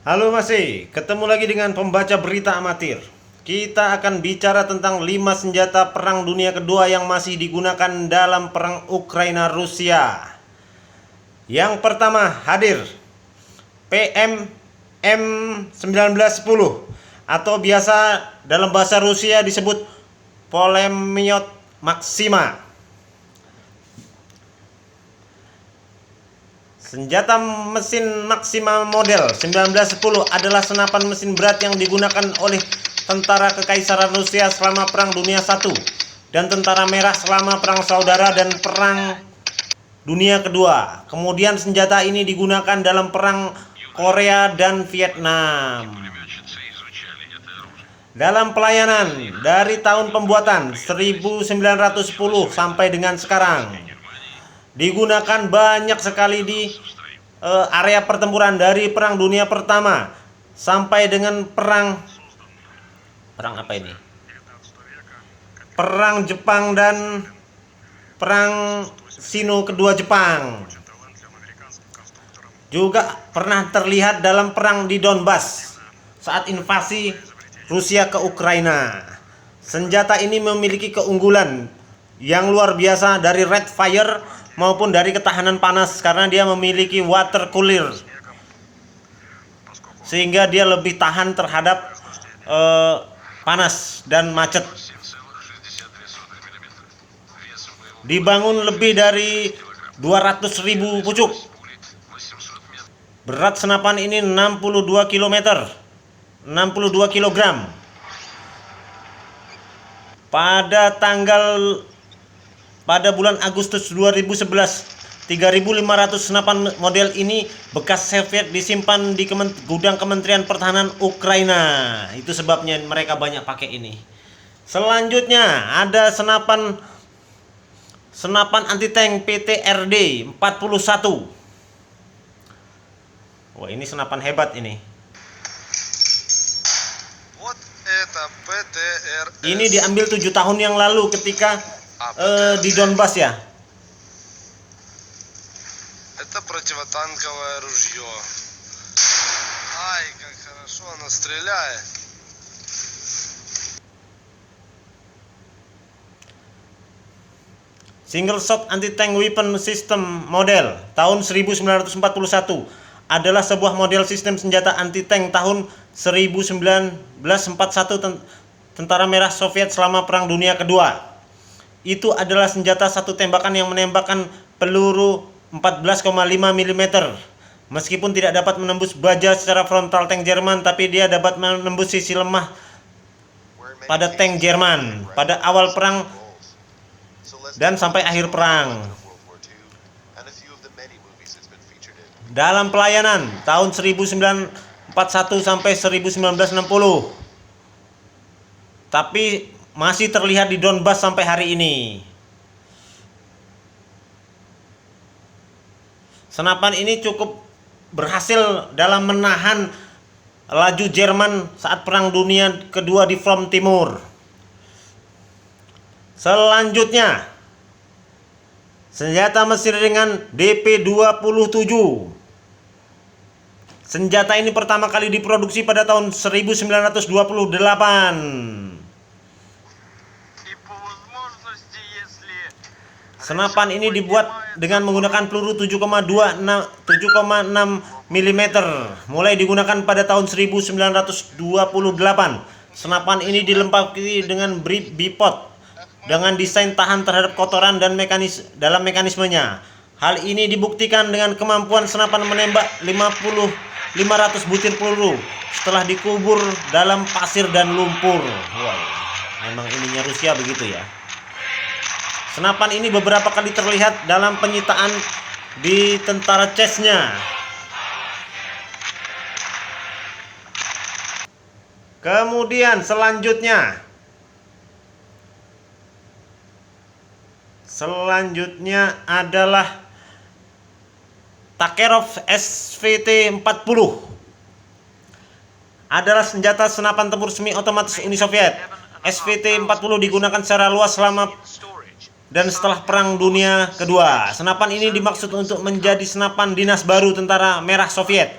Halo masih, ketemu lagi dengan pembaca berita amatir. Kita akan bicara tentang 5 senjata perang dunia kedua yang masih digunakan dalam perang Ukraina Rusia. Yang pertama hadir PM M1910 atau biasa dalam bahasa Rusia disebut Pulemyot Maxima. Senjata mesin Maxima model 1910 adalah senapan mesin berat yang digunakan oleh tentara Kekaisaran Rusia selama Perang Dunia I dan Tentara Merah selama Perang Saudara dan Perang Dunia Kedua. Kemudian senjata ini digunakan dalam Perang Korea dan Vietnam. Dalam pelayanan dari tahun pembuatan 1910 sampai dengan sekarang, digunakan banyak sekali di area pertempuran dari Perang Dunia Pertama sampai dengan perang apa ini? Perang Jepang dan Perang Sino Kedua Jepang. Juga pernah terlihat dalam perang di Donbas saat invasi Rusia ke Ukraina. Senjata ini memiliki keunggulan yang luar biasa dari red fire maupun dari ketahanan panas karena dia memiliki water cooler, sehingga dia lebih tahan terhadap panas dan macet. Dibangun lebih dari 200.000 pucuk. Berat senapan ini 62 km, 62 kg. Pada bulan Agustus 2011, 3.500 senapan model ini bekas Soviet disimpan di gudang Kementerian Pertahanan Ukraina. Itu sebabnya mereka banyak pakai ini. Selanjutnya ada senapan anti-tank PTRD 41. Wah, ini senapan hebat ini. Ini diambil 7 tahun yang lalu ketika di Donbas ya. Это противотанковое ружье. Ай, как хорошо оно стреляет. Single shot anti-tank weapon system model tahun 1941 adalah sebuah model sistem senjata anti-tank tahun 1941 Tentara Merah Soviet selama Perang Dunia Kedua. Itu adalah senjata satu tembakan yang menembakkan peluru 14,5 mm. Meskipun tidak dapat menembus baja secara frontal tank Jerman, tapi dia dapat menembus sisi lemah pada tank Jerman pada awal perang dan sampai akhir perang. Dalam pelayanan tahun 1941 sampai 1960. Tapi masih terlihat di Donbas sampai hari ini. Senapan ini cukup berhasil dalam menahan laju Jerman saat Perang Dunia Kedua di front timur. Selanjutnya, senjata mesin ringan DP-27. Senjata ini pertama kali diproduksi pada tahun 1928. Senapan ini dibuat dengan menggunakan peluru 7,6 mm, mulai digunakan pada tahun 1928. Senapan ini dilengkapi dengan bipod dengan desain tahan terhadap kotoran dan dalam mekanismenya. Hal ini dibuktikan dengan kemampuan senapan menembak 500 butir peluru setelah dikubur dalam pasir dan lumpur. Wow, memang ininya Rusia begitu ya. Senapan ini beberapa kali terlihat dalam penyitaan di tentara Chechnya. Kemudian selanjutnya adalah Takerov SVT-40. Adalah senjata senapan tempur semi otomatis Uni Soviet. SVT-40 digunakan secara luas selama dan setelah Perang Dunia Kedua. Senapan ini dimaksud untuk menjadi senapan dinas baru Tentara Merah Soviet.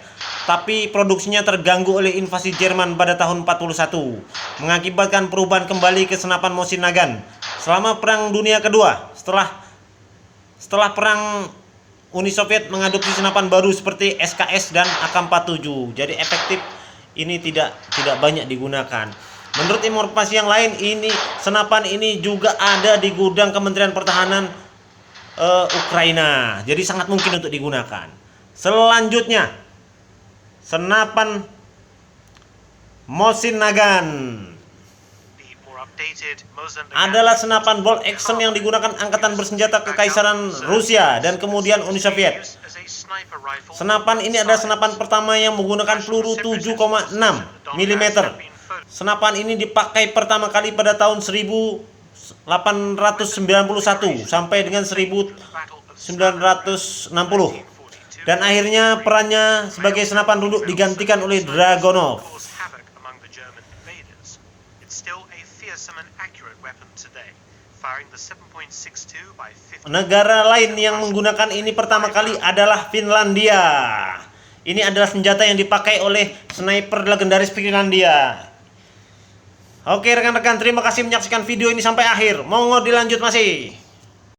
tapi produksinya terganggu oleh invasi Jerman pada tahun 41, mengakibatkan perubahan kembali ke senapan Mosin Nagant. Selama Perang Dunia Kedua, setelah perang, Uni Soviet mengadopsi senapan baru seperti SKS dan AK-47. Jadi efektif ini tidak banyak digunakan. Menurut informasi yang lain, senapan ini juga ada di gudang Kementerian Pertahanan Ukraina. Jadi sangat mungkin untuk digunakan. Selanjutnya, senapan Mosin Nagant adalah senapan bolt action yang digunakan angkatan bersenjata Kekaisaran Rusia dan kemudian Uni Soviet. Senapan ini adalah senapan pertama yang menggunakan peluru 7,6 mm. Senapan ini dipakai pertama kali pada tahun 1891 sampai dengan 1960. Dan akhirnya perannya sebagai senapan duduk digantikan oleh Dragunov. Negara lain yang menggunakan ini pertama kali adalah Finlandia. Ini adalah senjata yang dipakai oleh sniper legendaris Finlandia. Oke rekan-rekan, terima kasih menyaksikan video ini sampai akhir. Monggo dilanjut masih.